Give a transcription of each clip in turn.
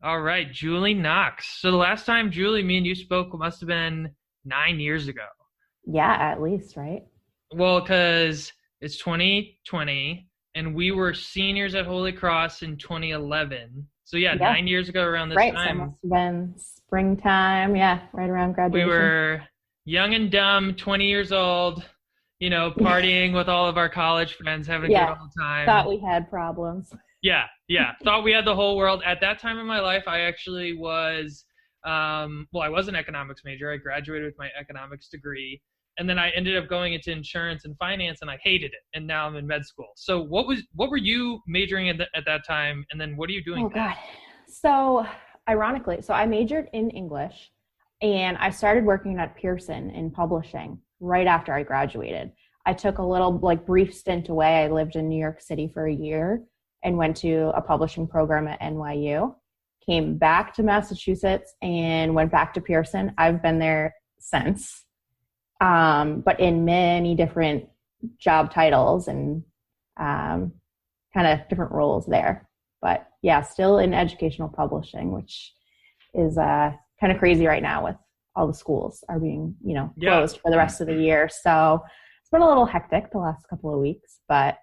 All right, Julie Knox. So the last time, Julie, me and you spoke must have been 9 years ago. Yeah, at least, right? Well, because it's 2020 and we were seniors at Holy Cross in 2011. So yeah, Yeah, 9 years ago around this right. So it must time, have been springtime. Yeah, right around we graduation. were young and dumb, 20 years old, partying with all of our college friends, having a good Yeah, old time. thought we had problems. Yeah, yeah. Thought we had the whole world. At that time in my life, I actually was, I was an economics major. I graduated with my economics degree. And then I ended up going into insurance and finance, and I hated it. And now I'm in med school. So what were you majoring in at that time? And then what are you doing Oh now? God. So ironically, I majored in English and I started working at Pearson in publishing right after I graduated. I took a little brief stint away. I lived in New York City for a year and went to a publishing program at NYU, came back to Massachusetts and went back to Pearson. I've been there since, but in many different job titles and kind of different roles there. But yeah, still in educational publishing, which is kind of crazy right now with all the schools are being, Yeah, closed for the rest of the year. So it's been a little hectic the last couple of weeks, but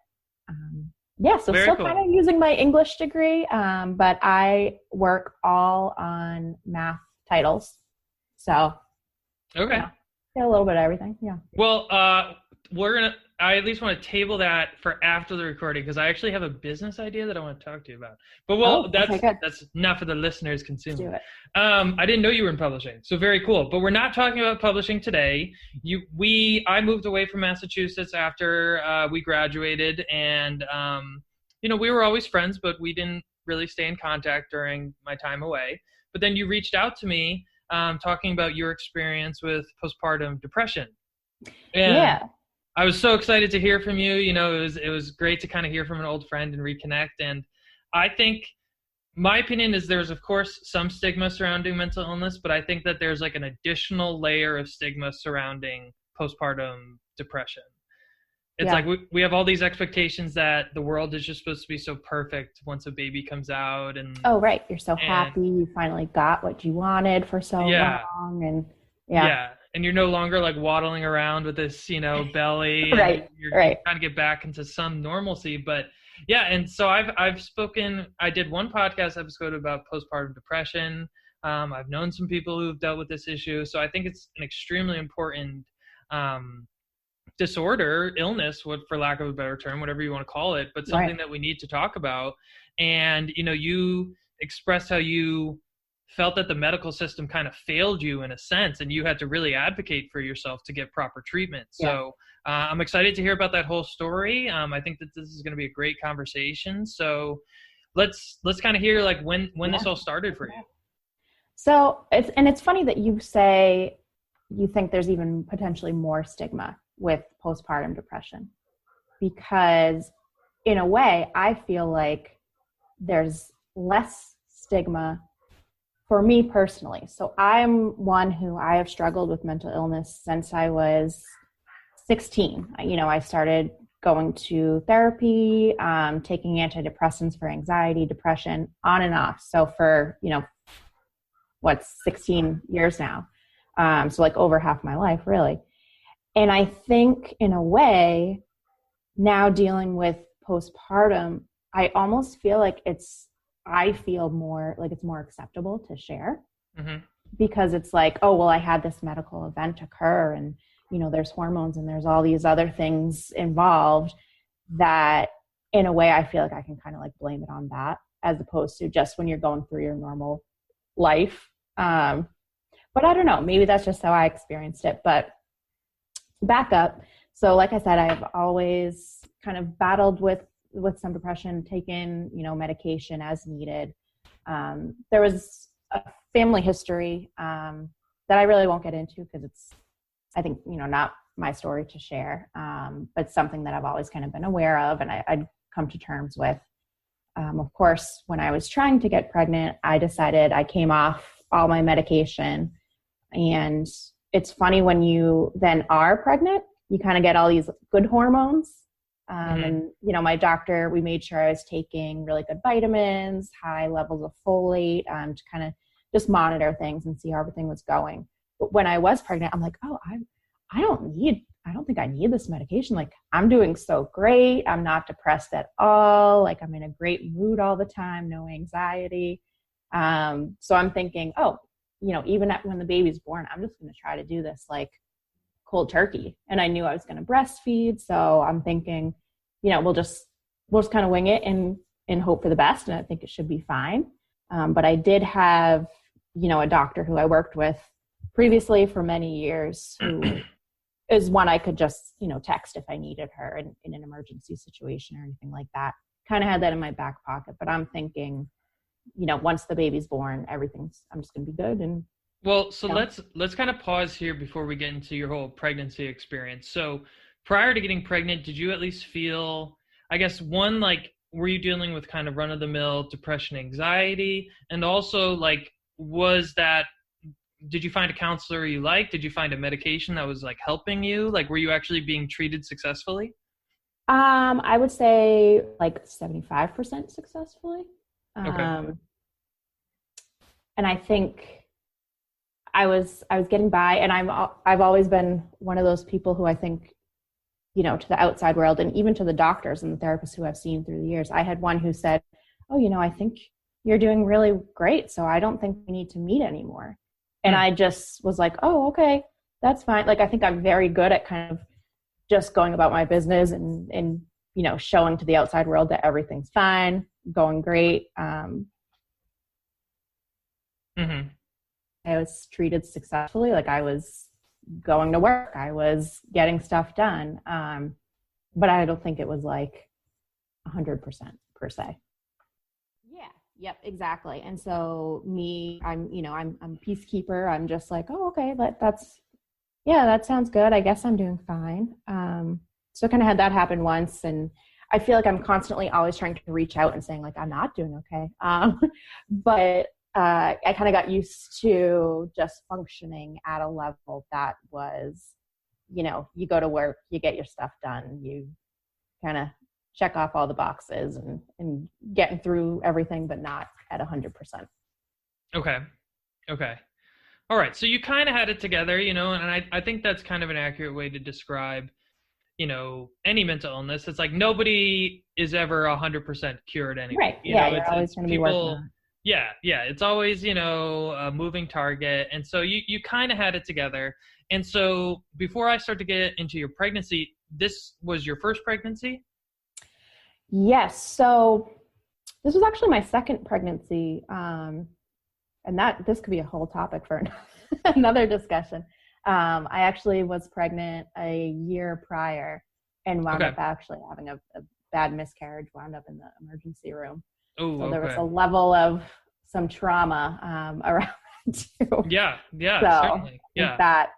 yeah, so very still cool. kind of using my English degree, but I work all on math titles. So Okay. yeah, a little bit of everything. Yeah. Well, I at least want to table that for after the recording because I actually have a business idea that I want to talk to you about. But Oh, okay, good. that's enough for the listeners Let's consuming. do it. I didn't know you were in publishing, so very cool. But we're not talking about publishing today. I moved away from Massachusetts after we graduated, and we were always friends, but we didn't really stay in contact during my time away. But then you reached out to me talking about your experience with postpartum depression. And Yeah. I was so excited to hear from you. It was great to kind of hear from an old friend and reconnect. And I think my opinion is there's of course some stigma surrounding mental illness, but I think that there's like an additional layer of stigma surrounding postpartum depression. It's Yeah. like we have all these expectations that the world is just supposed to be so perfect once a baby comes out Oh, right. You're so and happy. You finally got what you wanted for so yeah, long. And yeah. yeah. And you're no longer like waddling around with this, belly, and Right. you're Right. trying to get back into some normalcy. But yeah, and so I did one podcast episode about postpartum depression. I've known some people who've dealt with this issue. So I think it's an extremely important disorder, illness, for lack of a better term, whatever you want to call it, but something Right. that we need to talk about. And, you expressed how you felt that the medical system kind of failed you in a sense, and you had to really advocate for yourself to get proper treatment. Yeah. So I'm excited to hear about that whole story. I think that this is going to be a great conversation. So let's kind of hear like when this Yeah. all started for you. So it's funny that you say you think there's even potentially more stigma with postpartum depression, because in a way, I feel like there's less stigma for me personally. So I'm one who I have struggled with mental illness since I was 16. I started going to therapy, taking antidepressants for anxiety, depression, on and off. So for, 16 years now. So like over half my life, really. And I think in a way, now dealing with postpartum, I almost feel like I feel more like it's more acceptable to share, Mm-hmm. because it's like, oh, well, I had this medical event occur and, there's hormones and there's all these other things involved that in a way I feel like I can kind of like blame it on that as opposed to just when you're going through your normal life. But I don't know, maybe that's just how I experienced it. But back up. So like I said, I've always kind of battled with some depression, taken, medication as needed. There was a family history that I really won't get into because it's, I think, not my story to share, but something that I've always kind of been aware of and I'd come to terms with. Of course, when I was trying to get pregnant, I decided I came off all my medication. And it's funny when you then are pregnant, you kind of get all these good hormones And, my doctor, we made sure I was taking really good vitamins, high levels of folate, to kind of just monitor things and see how everything was going. But when I was pregnant, I'm like, oh, I don't think I need this medication. Like, I'm doing so great. I'm not depressed at all. Like, I'm in a great mood all the time, no anxiety. So I'm thinking, oh, even when the baby's born, I'm just going to try to do this like cold turkey. And I knew I was going to breastfeed. So I'm thinking, we'll just kind of wing it and hope for the best. And I think it should be fine. But I did have, a doctor who I worked with previously for many years, who is one I could just, text if I needed her in an emergency situation or anything like that. Kind of had that in my back pocket, but I'm thinking, once the baby's born, I'm just going to be good. And well, so let's kind of pause here before we get into your whole pregnancy experience. So prior to getting pregnant, did you at least feel, I guess, one, like, were you dealing with kind of run-of-the-mill depression, anxiety? And also, like, did you find a counselor you liked? Did you find a medication that was like helping you? Like, were you actually being treated successfully? I would say like 75% successfully. Okay. And I think I was getting by, and I've always been one of those people who I think, to the outside world and even to the doctors and the therapists who I've seen through the years. I had one who said, oh, I think you're doing really great, so I don't think we need to meet anymore. And I just was like, oh, okay, that's fine. Like, I think I'm very good at kind of just going about my business and showing to the outside world that everything's fine, going great. I was treated successfully. Like, I was going to work, I was getting stuff done. But I don't think it was like 100% per se. Yeah. Yep, exactly. And so I'm peacekeeper. I'm just like, oh, okay, that sounds good. I guess I'm doing fine. So I kind of had that happen once, and I feel like I'm constantly always trying to reach out and saying like, I'm not doing okay. But I kind of got used to just functioning at a level that was, you go to work, you get your stuff done, you kind of check off all the boxes and getting through everything, but not at 100%. Okay. All right. So you kind of had it together, and I think that's kind of an accurate way to describe, any mental illness. It's like nobody is ever 100% cured anyway. Right. You're always going to be working on it. Yeah. It's always, a moving target. And so you kind of had it together. And so before I start to get into your pregnancy, this was your first pregnancy? Yes. So this was actually my second pregnancy. And this could be a whole topic for another discussion. I actually was pregnant a year prior and wound up actually having a bad miscarriage, wound up in the emergency room. Oh, so there was a level of some trauma around too. Yeah, so certainly. Yeah. That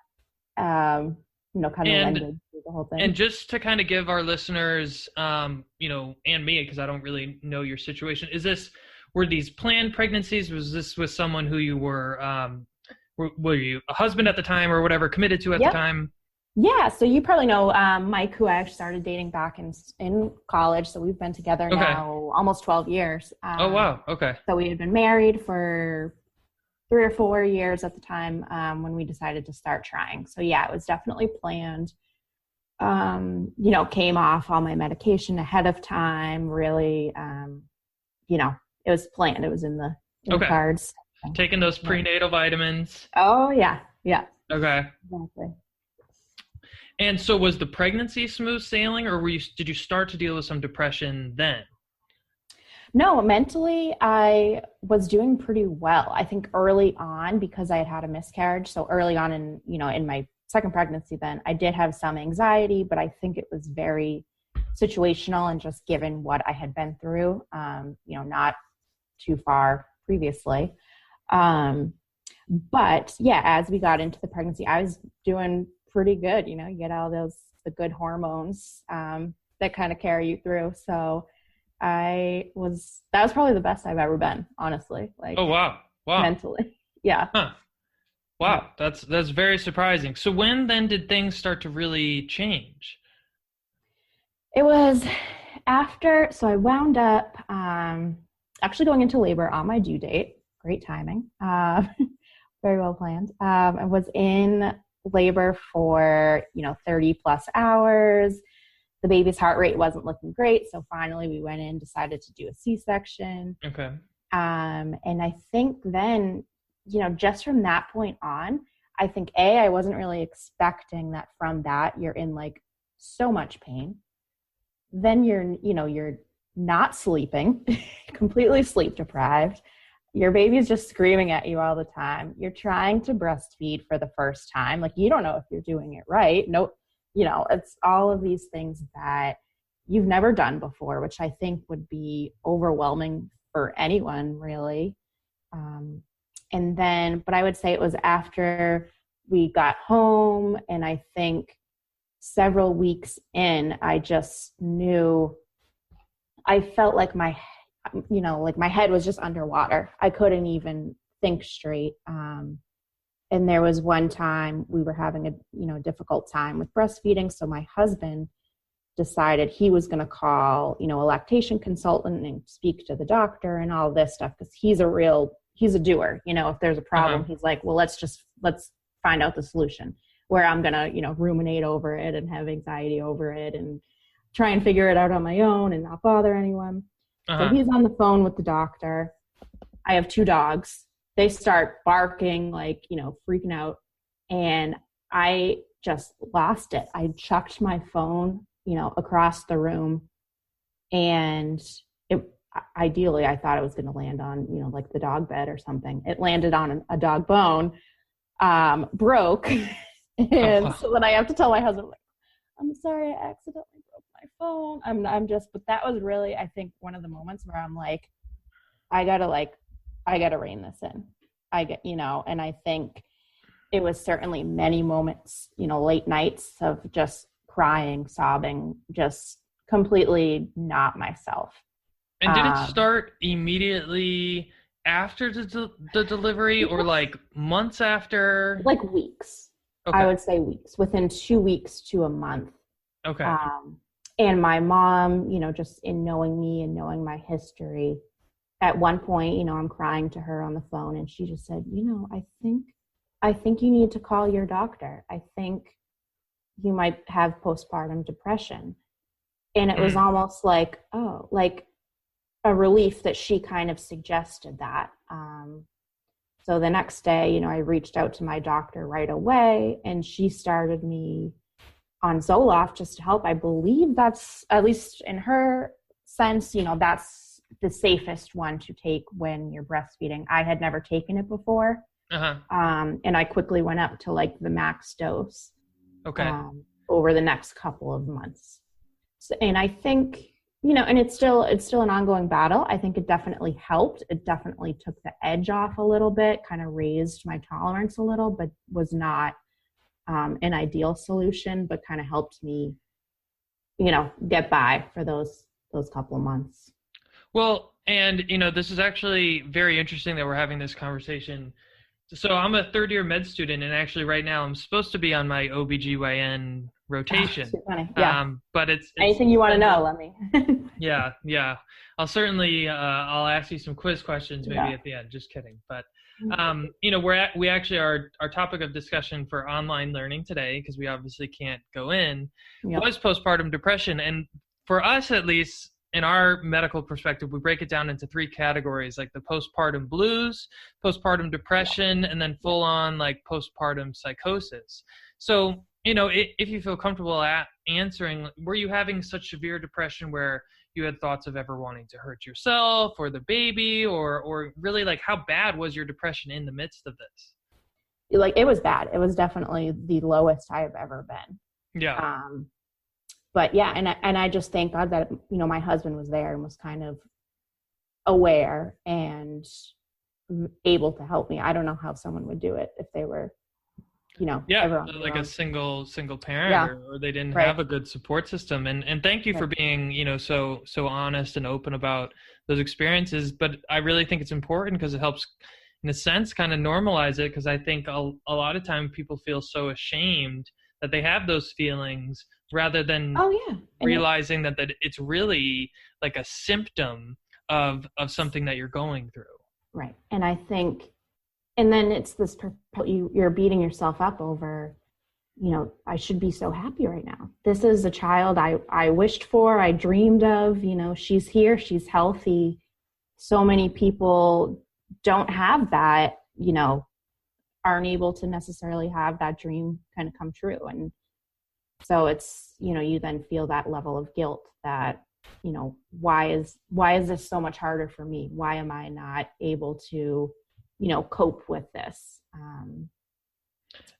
kind of lended to the whole thing. And just to kind of give our listeners, and me, because I don't really know your situation, were these planned pregnancies? Was this with someone who you were you a husband at the time or whatever, committed to at the time? Yeah. So you probably know Mike, who I actually started dating back in college. So we've been together now almost 12 years. Oh, wow. Okay. So we had been married for 3 or 4 years at the time when we decided to start trying. So yeah, it was definitely planned. Came off all my medication ahead of time. Really, it was planned. It was in the cards. Taking those prenatal vitamins. Oh yeah. Yeah. Okay. Exactly. And so was the pregnancy smooth sailing, or did you start to deal with some depression then? No, mentally I was doing pretty well. I think early on, because I had a miscarriage. So early on in my second pregnancy, then I did have some anxiety, but I think it was very situational and just given what I had been through, not too far previously. But yeah, as we got into the pregnancy, I was doing pretty good. You get all the good hormones that kind of carry you through. So that was probably the best I've ever been, honestly. Like, oh wow, mentally, yeah. Huh. Wow, that's very surprising. So when then did things start to really change? It was after, so I wound up actually going into labor on my due date. Great timing. Very well planned. I was in labor for, 30 plus hours. The baby's heart rate wasn't looking great. So finally we went in, decided to do a C-section. Okay. And I think then, just from that point on, I think I wasn't really expecting that from that you're in like so much pain. Then you're not sleeping, completely sleep deprived. Your baby's just screaming at you all the time. You're trying to breastfeed for the first time. Like, you don't know if you're doing it right. No, it's all of these things that you've never done before, which I think would be overwhelming for anyone, really. But I would say it was after we got home, and I think several weeks in, I just knew, I felt like my head was just underwater. I couldn't even think straight. And there was one time we were having a difficult time with breastfeeding. So my husband decided he was going to call, a lactation consultant and speak to the doctor and all this stuff. Cause he's a doer, if there's a problem, he's like, well, let's find out the solution, where I'm going to, ruminate over it and have anxiety over it and try and figure it out on my own and not bother anyone. So he's on the phone with the doctor. I have 2 dogs. They start barking, freaking out. And I just lost it. I chucked my phone, across the room. And ideally, I thought it was going to land on, like the dog bed or something. It landed on a dog bone, broke. And so then I have to tell my husband, like, I'm sorry, I accidentally broke my phone. But that was really, I think, one of the moments where I'm like, I gotta rein this in. And I think it was certainly many moments, late nights of just crying, sobbing, just completely not myself. And did it start immediately after the delivery, or like months after? Like weeks. Okay. I would say weeks, within 2 weeks to a month. Okay. And my mom, just in knowing me and knowing my history, at one point, I'm crying to her on the phone, and she just said, I think you need to call your doctor. I think you might have postpartum depression. And it was almost like, like a relief that she kind of suggested that. So the next day, I reached out to my doctor right away, and she started me on Zoloft just to help. I believe that's, at least in her sense, that's the safest one to take when you're breastfeeding. I had never taken it before. And I quickly went up to like the max dose. Okay. Over the next couple of months. So, and I think, and it's still an ongoing battle. I think it definitely helped. It definitely took the edge off a little bit, kind of raised my tolerance a little, but was not an ideal solution, but kind of helped me, get by for those couple of months. Well, and, this is actually very interesting that we're having this conversation. So I'm a 3rd-year med student, and actually right now I'm supposed to be on my OBGYN rotation. Yeah. But it's anything you want to know, let me. Yeah. I'll certainly, I'll ask you some quiz questions maybe at the end. Just kidding. But, we actually, our topic of discussion for online learning today, because we obviously can't go in, was postpartum depression. And for us, at least, in our medical perspective, we break it down into 3 categories, like the postpartum blues, postpartum depression, and then full on like postpartum psychosis. So, if you feel comfortable answering, were you having such severe depression where you had thoughts of ever wanting to hurt yourself or the baby, or really, like, how bad was your depression in the midst of this? Like, it was bad. It was definitely the lowest I have ever been. Yeah. But yeah, and I just thank God that, my husband was there and was kind of aware and able to help me. I don't know how someone would do it if they were, like a single parent, or they didn't have a good support system. And thank you for being, so honest and open about those experiences. But I really think it's important because it helps, in a sense, kind of normalize it. Because I think a lot of time people feel so ashamed that they have those feelings, rather than Oh yeah. realizing that it's really like a symptom of something that you're going through. Right. And I think, and then it's this, you're beating yourself up over, I should be so happy right now. This is a child I wished for, I dreamed of, she's here, she's healthy. So many people don't have that, aren't able to necessarily have that dream kind of come true. And so it's, you then feel that level of guilt that, why is this so much harder for me? Why am I not able to, cope with this?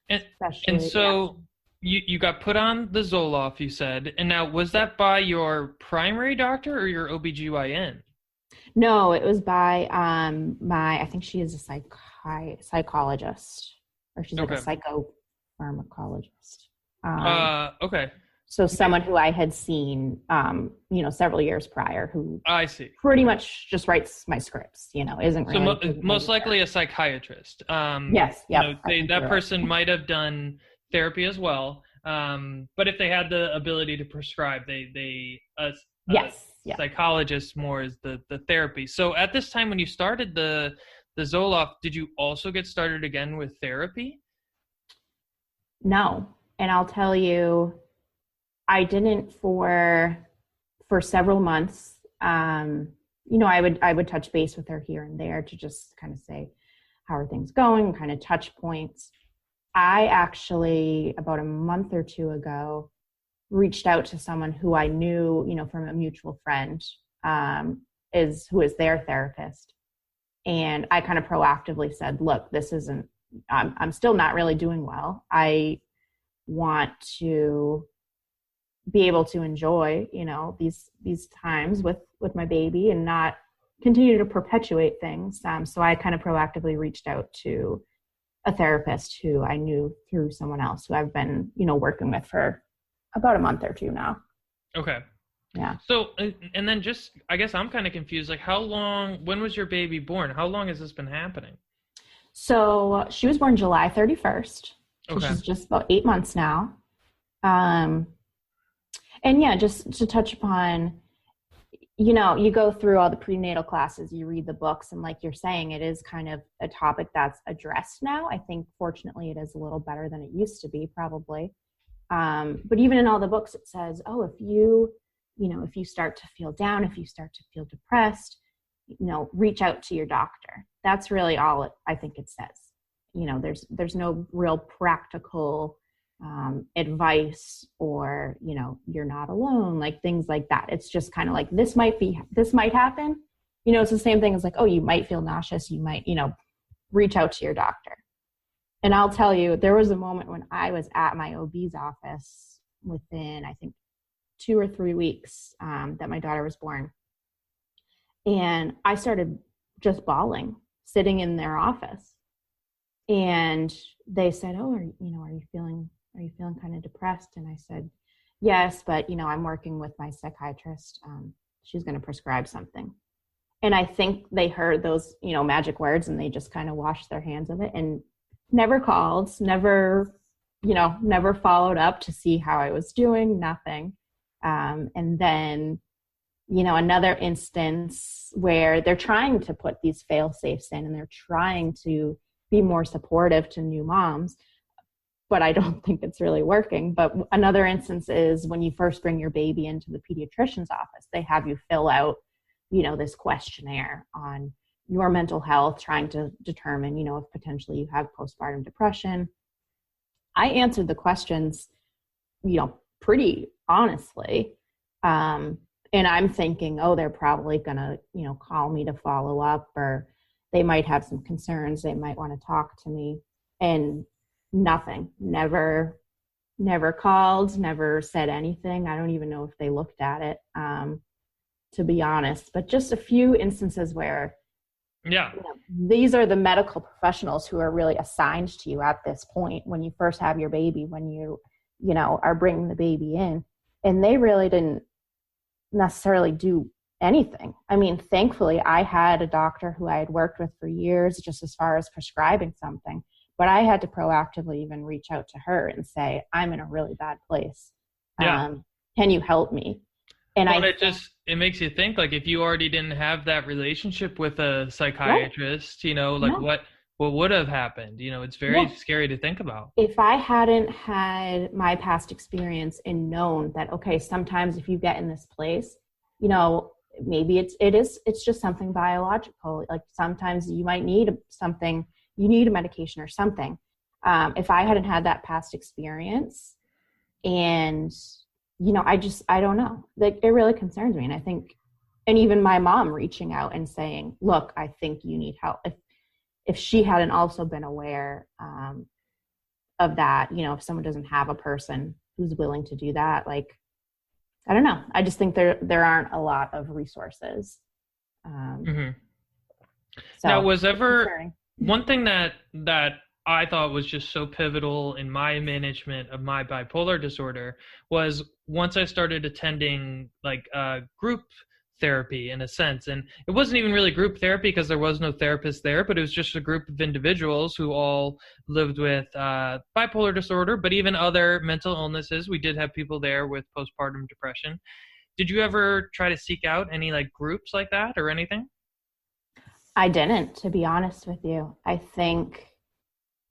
And so you got put on the Zoloft, you said, and now was that by your primary doctor or your OBGYN? No, it was by I think she is a psychologist, or she's like a psychopharmacologist. Okay. So someone who I had seen, several years prior, who I see pretty much just writes my scripts, isn't really. So most likely a psychiatrist. Yes. Yeah. That person might have done therapy as well. But if they had the ability to prescribe, yes. Psychologist more is the therapy. So at this time when you started the Zoloft, did you also get started again with therapy? No. And I'll tell you, I didn't for several months. I would touch base with her here and there to just kind of say, how are things going, kind of touch points. I actually, about a month or two ago, reached out to someone who I knew, from a mutual friend, who is their therapist. And I kind of proactively said, look, I'm still not really doing well. I want to be able to enjoy, these times with my baby and not continue to perpetuate things. So I kind of proactively reached out to a therapist who I knew through someone else who I've been, working with for about a month or two now. Okay. Yeah. So, and then just, I guess I'm kind of confused. Like when was your baby born? How long has this been happening? So she was born July 31st. So okay. She's just about 8 months now. And yeah, just to touch upon, you go through all the prenatal classes, you read the books, and like you're saying, it is kind of a topic that's addressed now. I think fortunately it is a little better than it used to be, probably. But even in all the books, it says, if you start to feel down, if you start to feel depressed, reach out to your doctor. That's really all I think it says. There's no real practical advice or, you're not alone, like things like that. It's just kind of like, this might happen. It's the same thing as like, you might feel nauseous. You might, reach out to your doctor. And I'll tell you, there was a moment when I was at my OB's office within, I think, 2 or 3 weeks that my daughter was born. And I started just bawling, sitting in their office. And they said, are you feeling kind of depressed? And I said, yes, but, I'm working with my psychiatrist. She's going to prescribe something. And I think they heard those, magic words, and they just kind of washed their hands of it and never called, never followed up to see how I was doing, nothing. And then, another instance where they're trying to put these fail safes in, and they're trying to be more supportive to new moms, but I don't think it's really working. But another instance is when you first bring your baby into the pediatrician's office, they have you fill out, this questionnaire on your mental health, trying to determine, if potentially you have postpartum depression. I answered the questions, pretty honestly. And I'm thinking, they're probably going to, call me to follow up, or they might have some concerns. They might want to talk to me. And nothing, never called, never said anything. I don't even know if they looked at it, to be honest. But just a few instances where, these are the medical professionals who are really assigned to you at this point when you first have your baby, when you are bringing the baby in, and they really didn't necessarily do anything. I mean, thankfully, I had a doctor who I had worked with for years, just as far as prescribing something. But I had to proactively even reach out to her and say, I'm in a really bad place. Yeah. Can you help me? And Well, it makes you think, like, if you already didn't have that relationship with a right. psychiatrist, like No. what would have happened? It's very Yeah. scary to think about. If I hadn't had my past experience and known that, okay, sometimes if you get in this place, maybe it's just something biological. Like sometimes you might need something, you need a medication or something. If I hadn't had that past experience, and I don't know, like it really concerns me. And I think, and even my mom reaching out and saying, look, I think you need help. If she hadn't also been aware of that, if someone doesn't have a person who's willing to do that, like, I don't know. I just think there aren't a lot of resources. Mm-hmm. So Now, was ever concerning. one thing that I thought was just so pivotal in my management of my bipolar disorder was once I started attending like group therapy in a sense. And it wasn't even really group therapy because there was no therapist there, but it was just a group of individuals who all lived with bipolar disorder, but even other mental illnesses. We did have people there with postpartum depression. Did you ever try to seek out any like groups like that or anything? I didn't, to be honest with you. I think,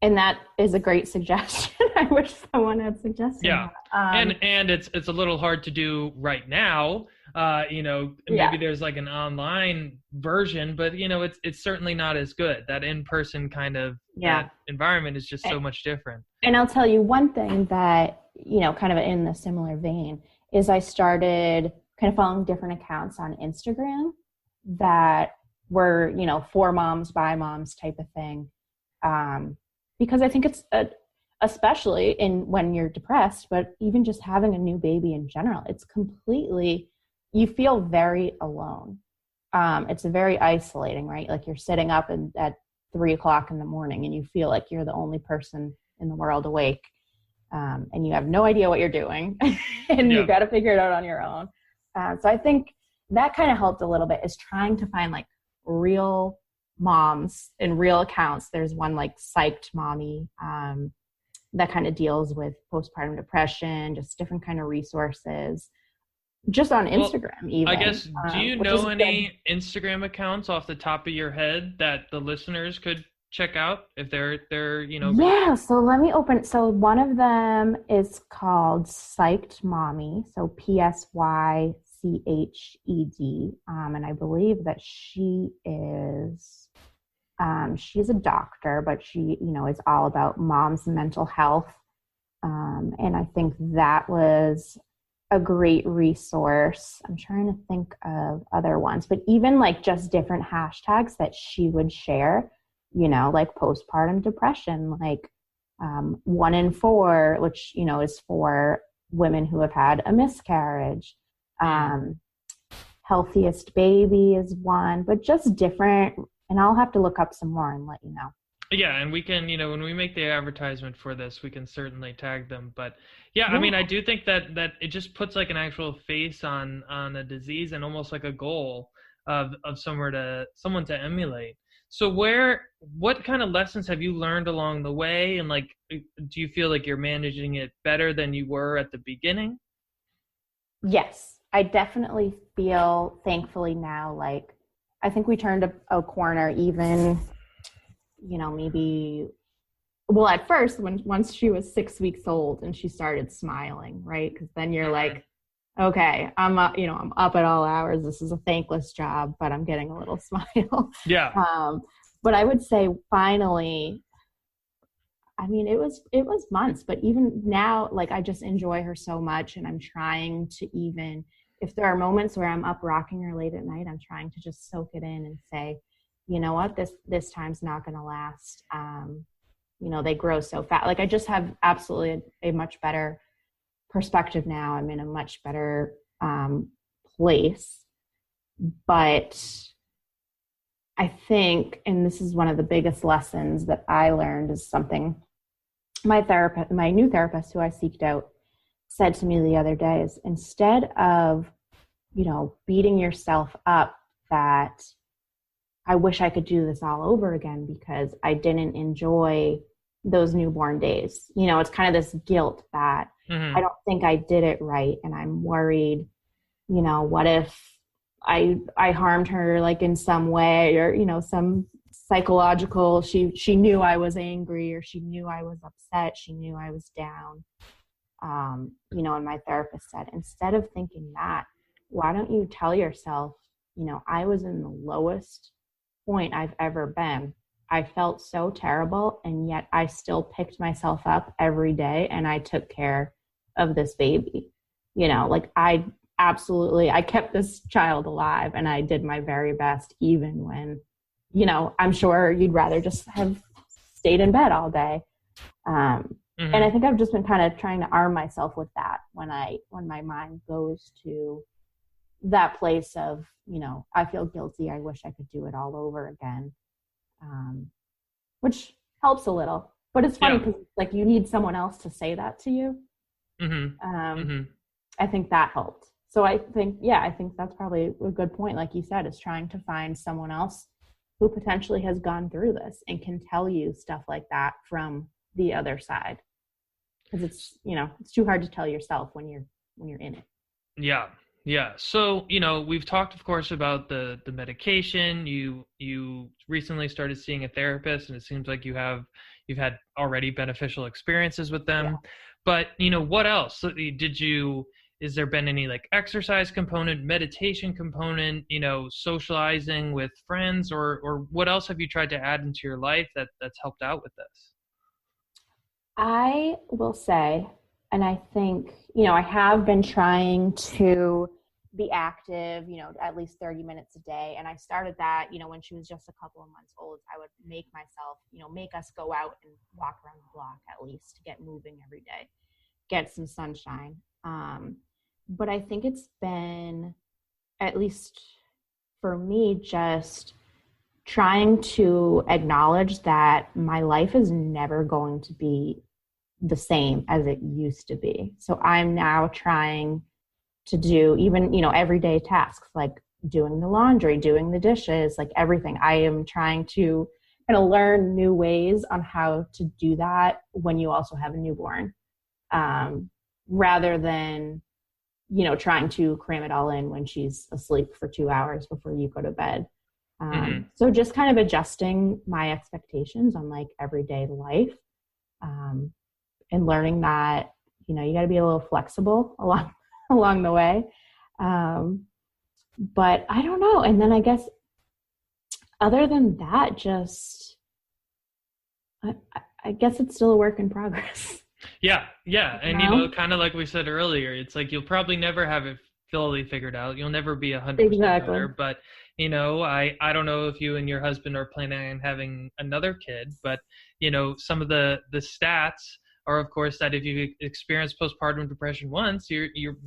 and that is a great suggestion. I wish someone had suggested Yeah. that. And it's a little hard to do right now. Maybe Yeah. there's like an online version, but it's certainly not as good. That in-person kind of Yeah. that environment is just so much different. And I'll tell you one thing that, kind of in the similar vein, is I started kind of following different accounts on Instagram that were, for moms, by moms type of thing. Because I think it's especially when you're depressed, but even just having a new baby in general, it's completely, you feel very alone. It's very isolating, right? Like you're sitting up at 3:00 in the morning and you feel like you're the only person in the world awake. And you have no idea what you're doing and you got to figure it out on your own. So I think that kind of helped a little bit, is trying to find like real moms in real accounts. There's one like Psyched Mommy that kind of deals with postpartum depression, just different kind of resources, just on Instagram even. I guess, do you know any Instagram accounts off the top of your head that the listeners could check out if they're Yeah, so let me open. So one of them is called Psyched Mommy, so PSYCHED, and I believe that she's a doctor, but she is all about mom's mental health, and I think that was a great resource. I'm trying to think of other ones, but even like just different hashtags that she would share, like postpartum depression, like 1 in 4, which, is for women who have had a miscarriage. Healthiest baby is one, but just different. And I'll have to look up some more and let you know. Yeah, and we can, when we make the advertisement for this, we can certainly tag them. But yeah, I mean, I do think that it just puts like an actual face on a disease and almost like a goal of someone to emulate. So what kind of lessons have you learned along the way? And like, do you feel like you're managing it better than you were at the beginning? Yes, I definitely feel, thankfully now, like, I think we turned a corner even, maybe, well, at first, once she was 6 weeks old and she started smiling, right? Because then you're like, okay, I'm up, I'm up at all hours. This is a thankless job, but I'm getting a little smile. Yeah. But I would say finally, I mean, it was months, but even now, like, I just enjoy her so much, and I'm trying to, even if there are moments where I'm up rocking her late at night, I'm trying to just soak it in and say, you know what, this time's not going to last. They grow so fast. Like, I just have absolutely a much better perspective now. I'm in a much better place. But I think, and this is one of the biggest lessons that I learned, is something my new therapist who I seeked out said to me the other day, is instead of, beating yourself up that I wish I could do this all over again because I didn't enjoy those newborn days. It's kind of this guilt that Mm-hmm. I don't think I did it right. And I'm worried, what if I harmed her like in some way, or, some psychological, she knew I was angry, or she knew I was upset. She knew I was down. And my therapist said, instead of thinking that, why don't you tell yourself, I was in the lowest point I've ever been. I felt so terrible, and yet I still picked myself up every day and I took care of this baby. I kept this child alive, and I did my very best, even when, I'm sure you'd rather just have stayed in bed all day. And I think I've just been kind of trying to arm myself with that when my mind goes to that place of, I feel guilty. I wish I could do it all over again. Which helps a little, but it's funny because like you need someone else to say that to you. I think that helped. So I think that's probably a good point. Like you said, is trying to find someone else who potentially has gone through this and can tell you stuff like that from the other side. Because it's too hard to tell yourself when you're in it. Yeah. Yeah. So, we've talked, of course, about the medication. You recently started seeing a therapist, and it seems like you've had already beneficial experiences with them. Yeah. But, what else? Is there been any like exercise component, meditation component, socializing with friends, or what else have you tried to add into your life that's helped out with this? I will say, and I think, I have been trying to be active, at least 30 minutes a day. And I started that, when she was just a couple of months old. I would make myself, make us go out and walk around the block at least to get moving every day, get some sunshine. But I think it's been, at least for me, just trying to acknowledge that my life is never going to be the same as it used to be. So I'm now trying to do even, everyday tasks like doing the laundry, doing the dishes, like everything. I am trying to kind of learn new ways on how to do that when you also have a newborn, rather than, trying to cram it all in when she's asleep for 2 hours before you go to bed. So just kind of adjusting my expectations on like everyday life, and learning that, you got to be a little flexible along the way. But I don't know. And then I guess other than that, just, I guess it's still a work in progress. Yeah. Yeah. And, kind of like we said earlier, it's like, you'll probably never have it fully figured out. You'll never be 100% better, but I don't know if you and your husband are planning on having another kid, but some of the stats are, of course, that if you experience postpartum depression once, you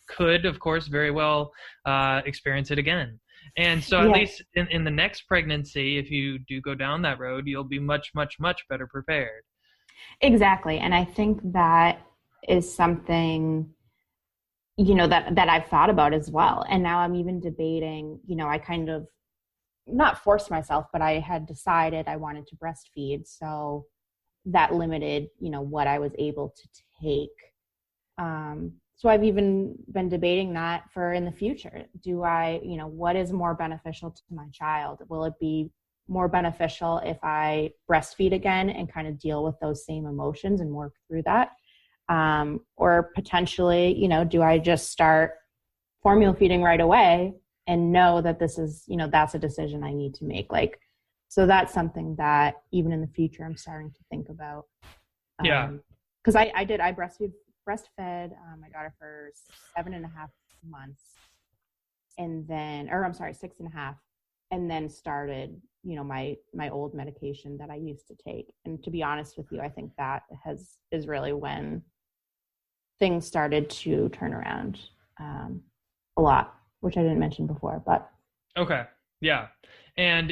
could, of course, very well experience it again. And so at least in the next pregnancy, if you do go down that road, you'll be much, much, much better prepared. Exactly. And I think that is something, that I've thought about as well. And now I'm even debating, I kind of not forced myself, but I had decided I wanted to breastfeed. So that limited, what I was able to take. So I've even been debating that for in the future. Do I, what is more beneficial to my child? Will it be more beneficial if I breastfeed again and kind of deal with those same emotions and work through that? Or potentially, do I just start formula feeding right away and know that this is, that's a decision I need to make? Like, so that's something that even in the future, I'm starting to think about. Cause I breastfed my daughter for 7.5 months, and then, 6.5, and then started, my old medication that I used to take. And to be honest with you, I think that is really when things started to turn around a lot, which I didn't mention before, but. Okay. Yeah. And,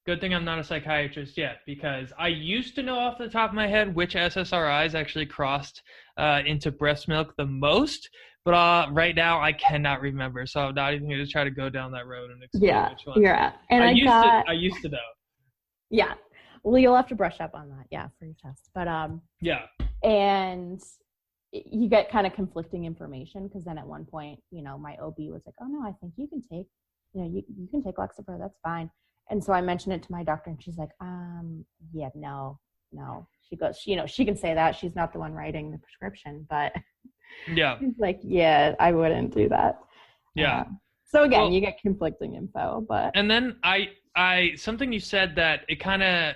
good thing I'm not a psychiatrist yet, because I used to know off the top of my head which SSRIs actually crossed into breast milk the most, but right now I cannot remember. So I'm not even going to try to go down that road and explain which ones. Yeah. And I used to know. Yeah. Well, you'll have to brush up on that. Yeah. For your test. But, yeah. And you get kind of conflicting information, because then at one point, my OB was like, oh no, I think you can take, you can take Lexapro, that's fine. And so I mentioned it to my doctor, and she's like, yeah, no. She goes, she can say that, she's not the one writing the prescription, but Yeah. she's like, yeah, I wouldn't do that. Yeah. So again, you get conflicting info, but. And then something you said that it kind of,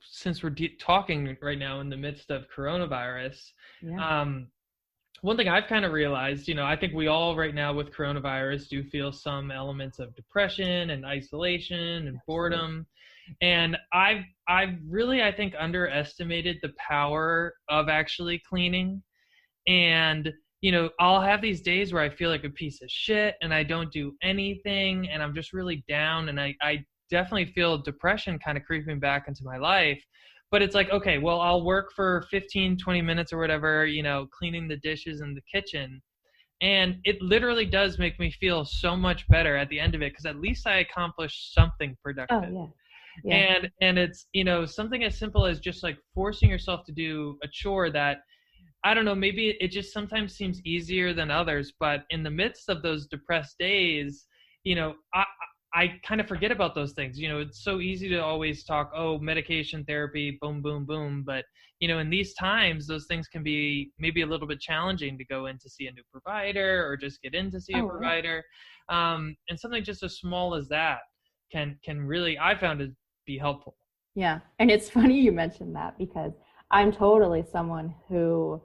since we're talking right now in the midst of coronavirus, one thing I've kind of realized, I think we all right now with coronavirus do feel some elements of depression and isolation and boredom. And I've really, I think, underestimated the power of actually cleaning. And, I'll have these days where I feel like a piece of shit and I don't do anything and I'm just really down, and I definitely feel depression kind of creeping back into my life. But it's like, okay, well, I'll work for 15, 20 minutes or whatever, cleaning the dishes in the kitchen. And it literally does make me feel so much better at the end of it, because at least I accomplished something productive. Oh, yeah. And it's, something as simple as just like forcing yourself to do a chore that, I don't know, maybe it just sometimes seems easier than others, but in the midst of those depressed days, I kind of forget about those things. It's so easy to always talk, medication, therapy, boom, boom, boom. But, in these times, those things can be maybe a little bit challenging to go in to see a new provider or just get in to see a provider. And something just as small as that can really, I found it be helpful. Yeah. And it's funny you mentioned that, because I'm totally someone who,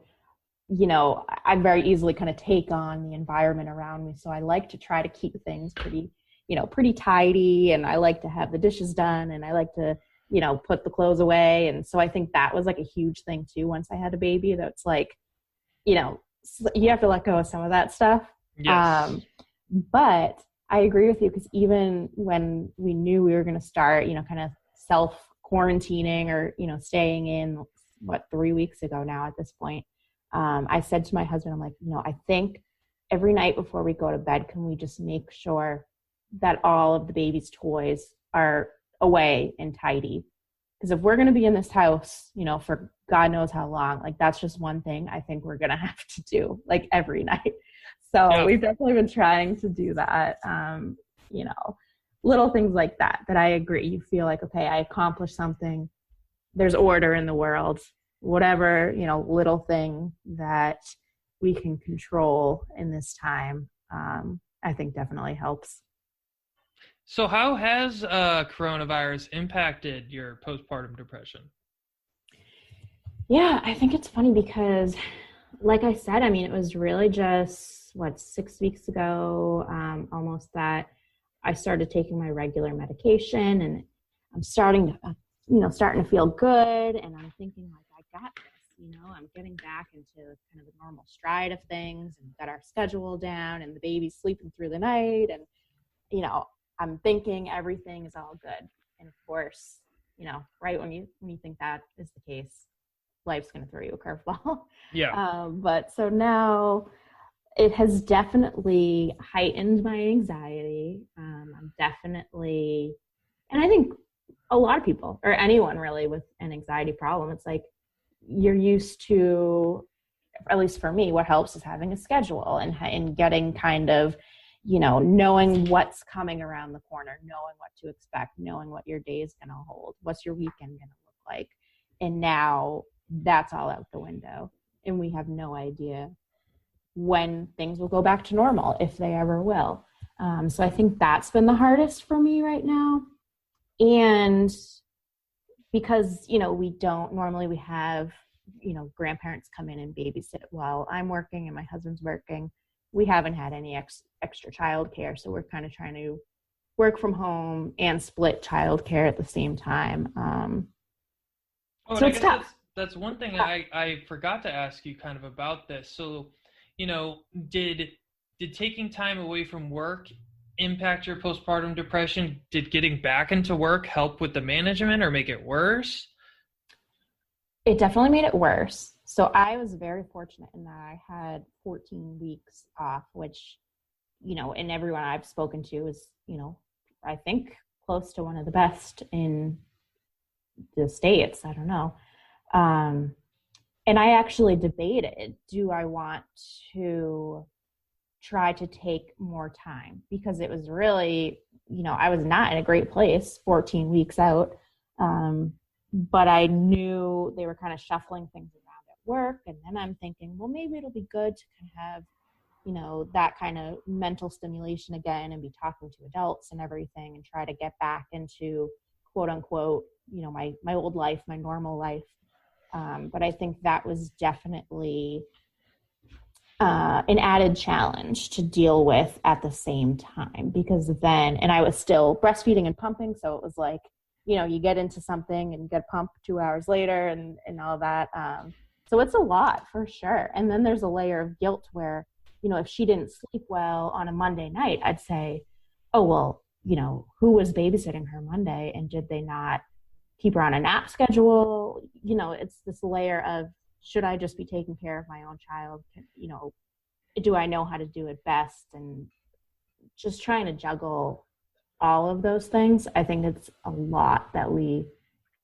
I very easily kind of take on the environment around me. So I like to try to keep things pretty tidy, and I like to have the dishes done, and I like to, put the clothes away. And so I think that was like a huge thing too, once I had a baby, that's like, you have to let go of some of that stuff. Yes. But I agree with you, because even when we knew we were going to start, kind of self-quarantining or, staying in, 3 weeks ago now at this point, I said to my husband, I'm like, I think every night before we go to bed, can we just make sure that all of the baby's toys are away and tidy? Because if we're going to be in this house, for God knows how long, like that's just one thing I think we're going to have to do like every night. So we've definitely been trying to do that. Little things like that I agree. You feel like, okay, I accomplished something. There's order in the world, whatever, little thing that we can control in this time, I think definitely helps. So how has coronavirus impacted your postpartum depression? Yeah, I think it's funny because, like I said, it was really just, 6 weeks ago, almost, that I started taking my regular medication, and I'm starting to feel good. And I'm thinking, like, I got this, I'm getting back into kind of the normal stride of things, and got our schedule down, and the baby's sleeping through the night. And, I'm thinking everything is all good. And of course, right when you think that is the case, life's going to throw you a curveball. Yeah. But so now it has definitely heightened my anxiety. I'm definitely, and I think a lot of people, or anyone really with an anxiety problem, it's like you're used to, at least for me, what helps is having a schedule and getting kind of, knowing what's coming around the corner, knowing what to expect, knowing what your day is going to hold, what's your weekend going to look like. And now that's all out the window, and we have no idea when things will go back to normal, if they ever will. So I think that's been the hardest for me right now. And because, we have, grandparents come in and babysit while I'm working and my husband's working. We haven't had any extra childcare. So we're kind of trying to work from home and split childcare at the same time. So it's tough. That's one thing I forgot to ask you kind of about this. So, did taking time away from work impact your postpartum depression? Did getting back into work help with the management or make it worse? It definitely made it worse. So I was very fortunate in that I had 14 weeks off, which, and everyone I've spoken to is, I think close to one of the best in the States. I don't know. And I actually debated, do I want to try to take more time? Because it was really, I was not in a great place 14 weeks out. But I knew they were kind of shuffling things around at work. And then I'm thinking, well, maybe it'll be good to kind of have, that kind of mental stimulation again and be talking to adults and everything and try to get back into quote unquote, my old life, my normal life. But I think that was definitely an added challenge to deal with at the same time, because then, and I was still breastfeeding and pumping. So it was like, you get into something and get pumped 2 hours later and all that. So it's a lot for sure. And then there's a layer of guilt where, if she didn't sleep well on a Monday night, I'd say, oh, well, who was babysitting her Monday and did they not keep her on a nap schedule? It's this layer of, should I just be taking care of my own child? Do I know how to do it best? And just trying to juggle all of those things. I think it's a lot that we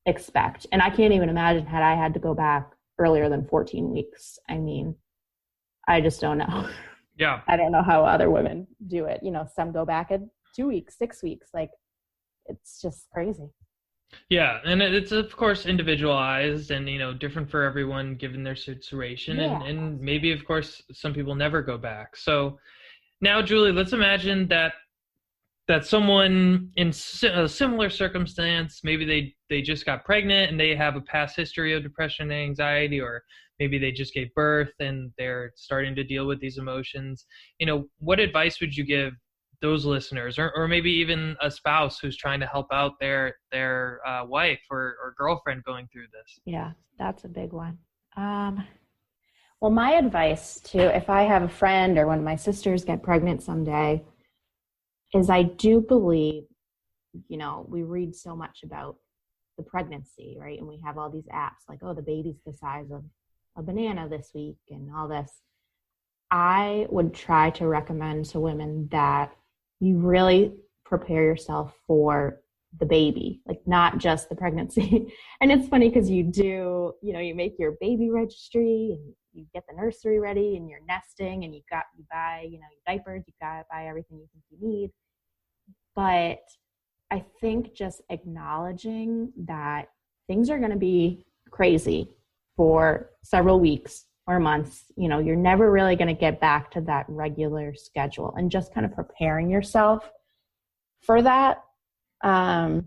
expect. And I can't even imagine had I had to go back earlier than 14 weeks. I mean, I just don't know. Yeah. I don't know how other women do it. Some go back at 2 weeks, 6 weeks. Like, it's just crazy. Yeah. And it's, of course, individualized and, different for everyone given their situation. Yeah. And maybe, of course, some people never go back. So now, Julie, let's imagine that someone in a similar circumstance, maybe they just got pregnant and they have a past history of depression and anxiety, or maybe they just gave birth and they're starting to deal with these emotions. What advice would you give those listeners, or maybe even a spouse who's trying to help out their wife or girlfriend going through this? Yeah, that's a big one. Well, my advice if I have a friend or one of my sisters get pregnant someday, is I do believe, we read so much about the pregnancy, right? And we have all these apps like, oh, the baby's the size of a banana this week and all this. I would try to recommend to women that you really prepare yourself for the baby, like not just the pregnancy. And it's funny because you do, you make your baby registry and you get the nursery ready and you're nesting and you buy, your diapers, you got to buy everything you think you need. But I think just acknowledging that things are going to be crazy for several weeks or months, you're never really going to get back to that regular schedule, and just kind of preparing yourself for that. I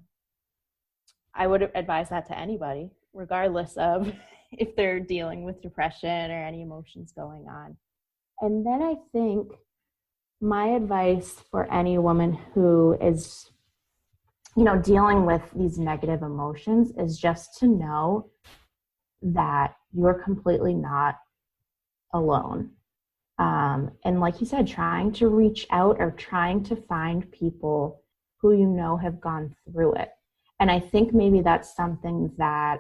would advise that to anybody, regardless of if they're dealing with depression or any emotions going on. And then I think my advice for any woman who is, dealing with these negative emotions is just to know that you're completely not alone. And like you said, trying to reach out or trying to find people who have gone through it. And I think maybe that's something that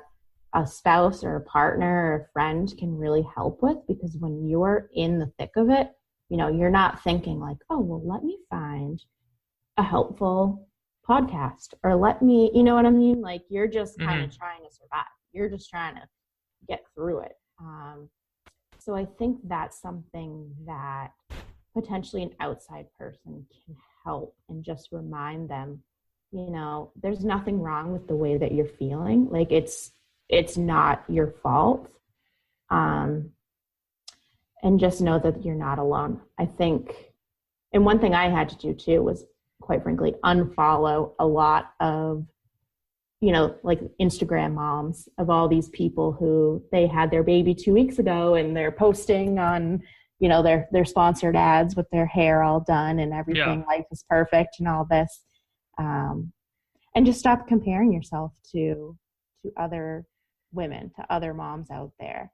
a spouse or a partner or a friend can really help with, because when you're in the thick of it, you're not thinking like, oh, well, let me find a helpful podcast, or let me, you know what I mean? Like, you're just kind of trying to survive. You're just trying to get through it. So I think that's something that potentially an outside person can help, and just remind them, there's nothing wrong with the way that you're feeling. Like, it's not your fault. And just know that you're not alone. I think, and one thing I had to do too was, quite frankly, unfollow a lot of, like Instagram moms of all these people who they had their baby 2 weeks ago and they're posting on, their sponsored ads with their hair all done and everything, life is perfect and all this. And just stop comparing yourself to other women, to other moms out there.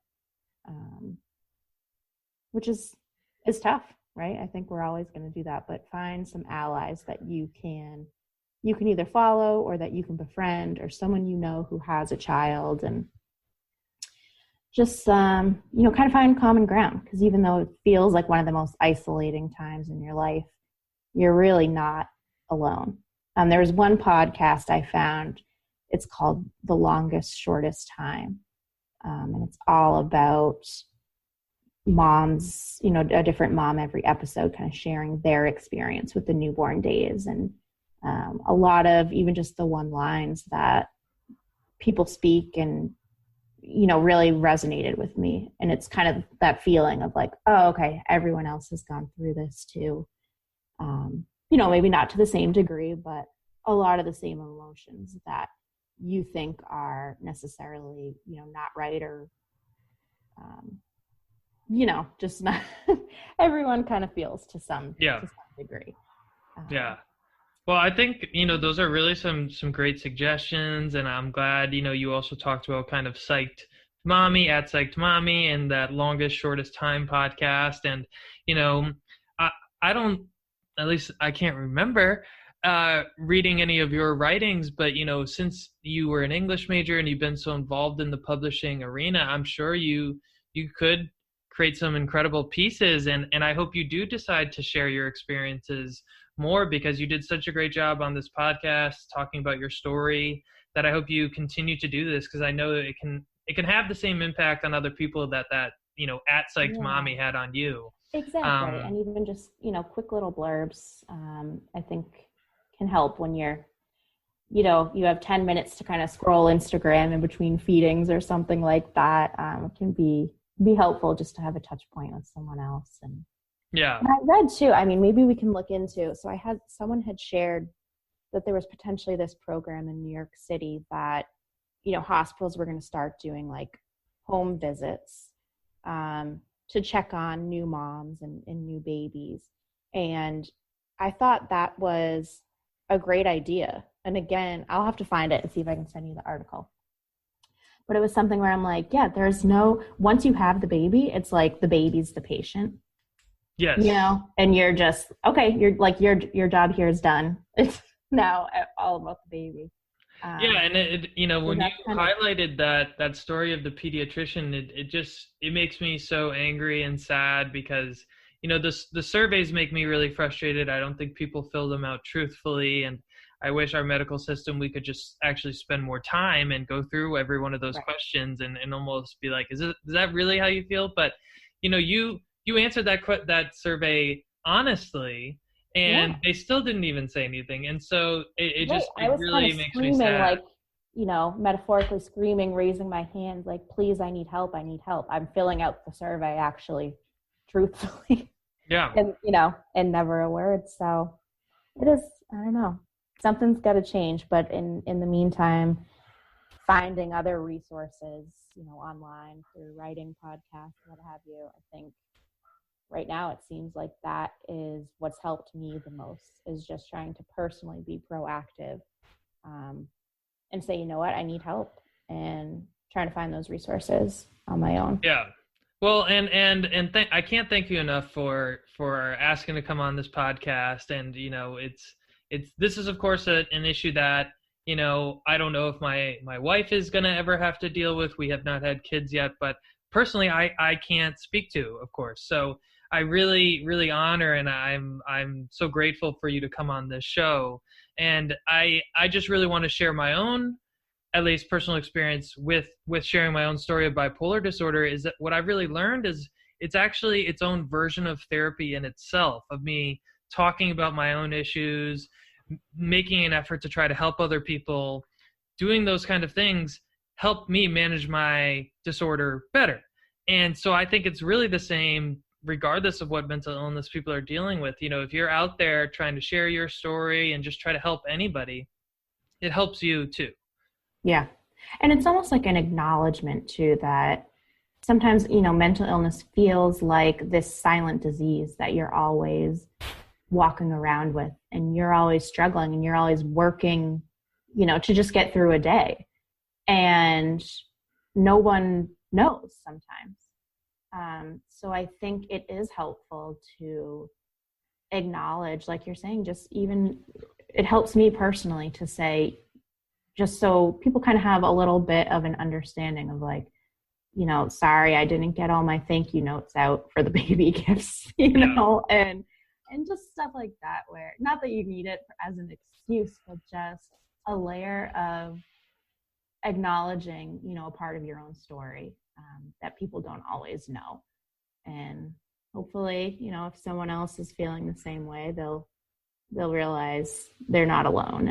Which is tough, right? I think we're always going to do that, but find some allies that you can either follow or that you can befriend, or someone who has a child, and just, kind of find common ground. Because even though it feels like one of the most isolating times in your life, you're really not alone. There was one podcast I found, it's called The Longest Shortest Time. And it's all about moms, a different mom every episode kind of sharing their experience with the newborn days. And a lot of even just the one lines that people speak and, really resonated with me. And it's kind of that feeling of like, oh, okay, everyone else has gone through this too. Maybe not to the same degree, but a lot of the same emotions that you think are necessarily, not right or, just not everyone kind of feels to some degree. Yeah. Well, I think, those are really some great suggestions, and I'm glad, you also talked about kind of Psyched Mommy at Psyched Mommy and that Longest Shortest Time podcast. And, I don't, at least I can't remember reading any of your writings, but, since you were an English major and you've been so involved in the publishing arena, I'm sure you could create some incredible pieces. And I hope you do decide to share your experiences more, because you did such a great job on this podcast talking about your story, that I hope you continue to do this, because I know it can have the same impact on other people that at Psyched Mommy had on you. Exactly. And even just, quick little blurbs, I think can help when you're, you have 10 minutes to kind of scroll Instagram in between feedings or something like that. It can be helpful just to have a touch point with someone else. And yeah. And I read too, maybe we can look into, so someone had shared that there was potentially this program in New York City that, hospitals were going to start doing like home visits to check on new moms and new babies. And I thought that was a great idea. And again, I'll have to find it and see if I can send you the article. But it was something where I'm like, yeah, once you have the baby, it's like the baby's the patient. Yes. And you're just, okay, you're like, your job here is done. It's now all about the baby. And when you highlighted that story of the pediatrician, it makes me so angry and sad, because, the surveys make me really frustrated. I don't think people fill them out truthfully. And I wish our medical system, we could just actually spend more time and go through every one of those questions and almost be like, is that really how you feel? But, you answered that survey honestly, and they still didn't even say anything. And so it really makes me sad. Like, metaphorically screaming, raising my hand, like, please, I need help. I'm filling out the survey actually truthfully. Yeah. And, and never a word. So it is, I don't know, something's got to change. But in the meantime, finding other resources, online through writing, podcasts, what have you, I think right now it seems like that is what's helped me the most, is just trying to personally be proactive and say, you know what, I need help, and trying to find those resources on my own. Yeah. Well, I can't thank you enough for asking to come on this podcast. And, this is of course an issue that, I don't know if my wife is going to ever have to deal with. We have not had kids yet, but personally, I can't speak to, of course. So I really, really honor, and I'm so grateful for you to come on this show. And I just really want to share my own, at least personal experience with sharing my own story of bipolar disorder. Is that what I've really learned is it's actually its own version of therapy in itself, of me talking about my own issues, making an effort to try to help other people. Doing those kind of things help me manage my disorder better. And so I think it's really the same regardless of what mental illness people are dealing with. If you're out there trying to share your story and just try to help anybody, it helps you too. Yeah. And it's almost like an acknowledgement too, that sometimes, mental illness feels like this silent disease that you're always walking around with, and you're always struggling, and you're always working, to just get through a day. And no one knows sometimes. So I think it is helpful to acknowledge, like you're saying, just even, it helps me personally to say, just so people kind of have a little bit of an understanding of like, sorry, I didn't get all my thank you notes out for the baby gifts, and just stuff like that, where not that you need it as an excuse, but just a layer of acknowledging, you know, a part of your own story that people don't always know. And hopefully, you know, if someone else is feeling the same way, they'll realize they're not alone.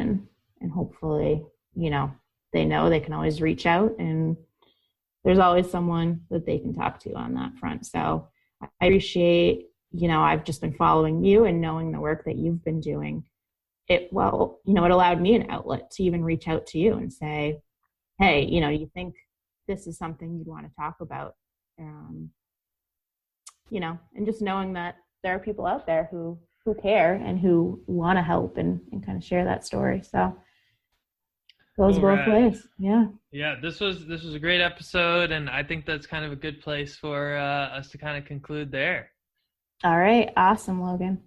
And hopefully, you know they can always reach out, and there's always someone that they can talk to on that front. So I appreciate, you know, I've just been following you and knowing the work that you've been doing. It allowed me an outlet to even reach out to you and say, hey, you know, you think this is something you'd want to talk about, you know, and just knowing that there are people out there who care and who want to help and kind of share that story. So goes both ways. Yeah, this was a great episode, and I think that's kind of a good place for us to kind of conclude there. All right, awesome, Logan.